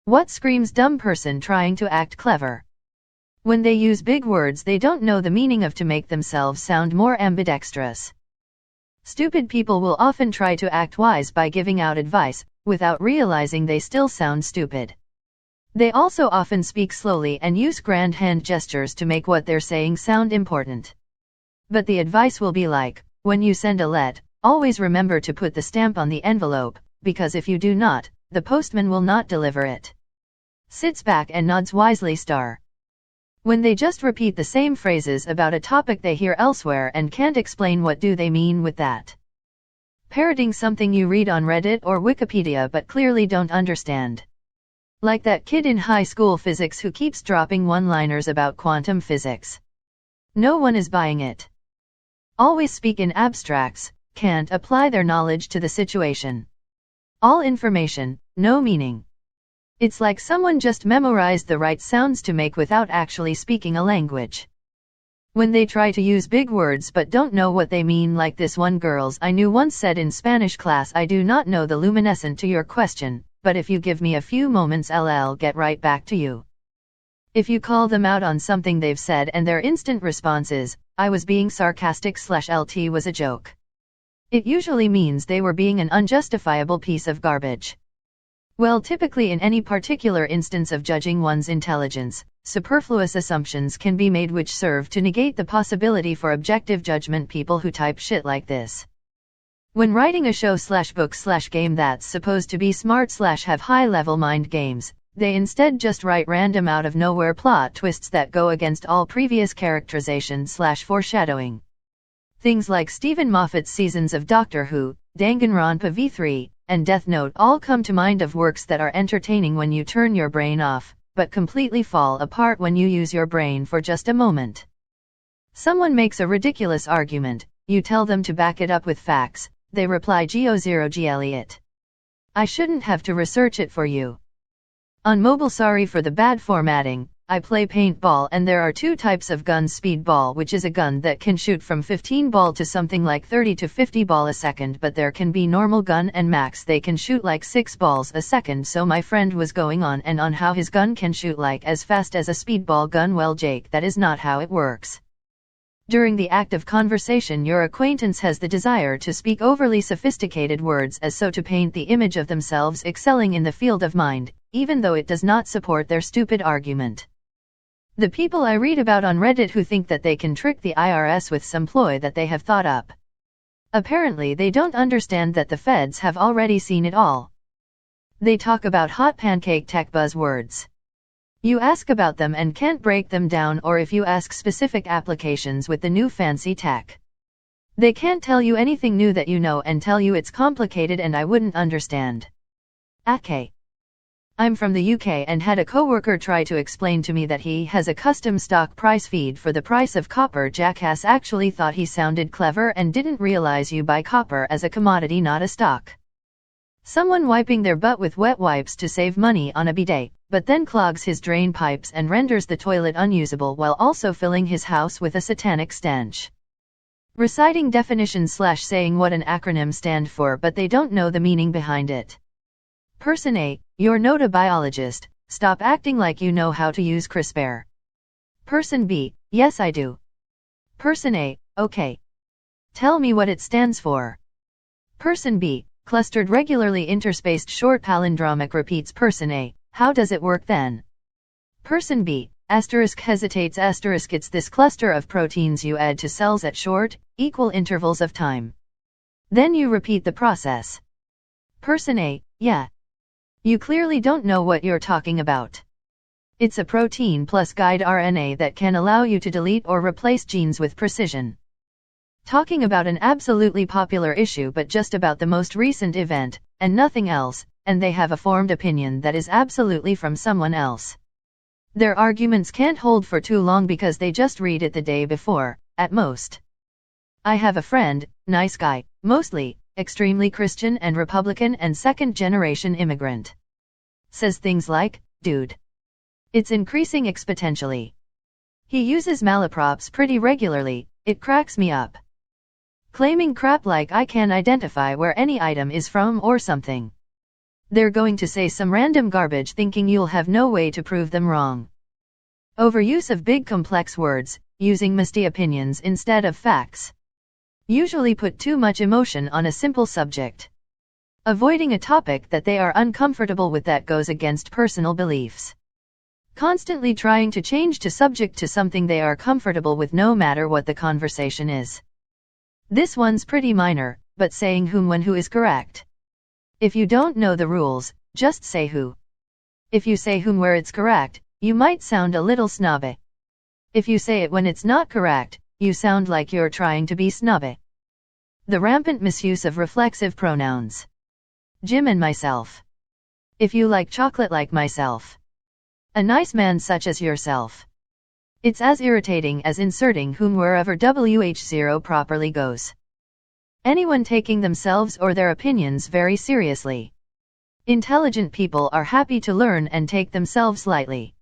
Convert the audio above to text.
What screams dumb person trying to act clever? When they use big words they don't know the meaning of to make themselves sound more ambidextrous. Stupid people will often try to act wise by giving out advice, without realizing they still sound stupid. They also often speak slowly and use grand hand gestures to make what they're saying sound important. But the advice will be like, when you send a let, always remember to put the stamp on the envelope, because if you do not, the postman will not deliver it. Sits back and nods wisely star. When they just repeat the same phrases about a topic they hear elsewhere and can't explain what do they mean with that. Parroting something you read on Reddit or Wikipedia but clearly don't understand. Like that kid in high school physics who keeps dropping one-liners about quantum physics. No one is buying it. Always speak in abstracts, can't apply their knowledge to the situation. All information, no meaning. It's like someone just memorized the right sounds to make without actually speaking a language. When they try to use big words but don't know what they mean, like this one girls I knew once said in Spanish class, I do not know the luminescent to your question, but if you give me a few moments I'll get right back to you. If you call them out on something they've said and their instant response is, I was being sarcastic/LT was a joke. It usually means they were being an unjustifiable piece of garbage. Well, typically in any particular instance of judging one's intelligence, superfluous assumptions can be made which serve to negate the possibility for objective judgment. People who type shit like this. When writing a show/book/game that's supposed to be smart/have high-level mind games, they instead just write random out-of-nowhere plot twists that go against all previous characterization/foreshadowing. Things like Stephen Moffat's seasons of Doctor Who, Danganronpa V3, and Death Note all come to mind of works that are entertaining when you turn your brain off, but completely fall apart when you use your brain for just a moment. Someone makes a ridiculous argument, you tell them to back it up with facts, they reply Go0G Elliot. I shouldn't have to research it for you. On mobile, sorry for the bad formatting, I play paintball and there are two types of guns. Speedball, which is a gun that can shoot from 15 ball to something like 30 to 50 ball a second, but there can be normal gun and max they can shoot like 6 balls a second. So my friend was going on and on how his gun can shoot like as fast as a speedball gun. Well Jake, that is not how it works. During the act of conversation your acquaintance has the desire to speak overly sophisticated words as so to paint the image of themselves excelling in the field of mind, even though it does not support their stupid argument. The people I read about on Reddit who think that they can trick the IRS with some ploy that they have thought up. Apparently they don't understand that the feds have already seen it all. They talk about hot pancake tech buzzwords. You ask about them and can't break them down, or if you ask specific applications with the new fancy tech, they can't tell you anything new that you know and tell you it's complicated and I wouldn't understand. Okay. I'm from the UK and had a coworker try to explain to me that he has a custom stock price feed for the price of copper. Jackass actually thought he sounded clever and didn't realize you buy copper as a commodity, not a stock. Someone wiping their butt with wet wipes to save money on a bidet, but then clogs his drain pipes and renders the toilet unusable while also filling his house with a satanic stench. Reciting definitions/saying what an acronym stand for, but they don't know the meaning behind it. Person A, you're not a biologist, stop acting like you know how to use CRISPR. Person B, yes I do. Person A, okay. Tell me what it stands for. Person B, clustered regularly interspaced short palindromic repeats. Person A, how does it work then? Person B, hesitates. It's this cluster of proteins you add to cells at short, equal intervals of time. Then you repeat the process. Person A, yeah. You clearly don't know what you're talking about. It's a protein plus guide RNA that can allow you to delete or replace genes with precision. Talking about an absolutely popular issue but just about the most recent event, and nothing else, and they have a formed opinion that is absolutely from someone else. Their arguments can't hold for too long because they just read it the day before, at most. I have a friend, nice guy, mostly, extremely Christian and Republican and second-generation immigrant. Says things like, dude. It's increasing exponentially. He uses malaprops pretty regularly, it cracks me up. Claiming crap like I can identify where any item is from or something. They're going to say some random garbage thinking you'll have no way to prove them wrong. Overuse of big complex words, using misty opinions instead of facts. Usually put too much emotion on a simple subject. Avoiding a topic that they are uncomfortable with that goes against personal beliefs. Constantly trying to change to subject to something they are comfortable with no matter what the conversation is. This one's pretty minor, but saying whom when who is correct. If you don't know the rules, just say who. If you say whom where it's correct, you might sound a little snobby. If you say it when it's not correct, you sound like you're trying to be snobby. The rampant misuse of reflexive pronouns. Jim and myself. If you like chocolate like myself. A nice man such as yourself. It's as irritating as inserting whom wherever WH0 properly goes. Anyone taking themselves or their opinions very seriously. Intelligent people are happy to learn and take themselves lightly.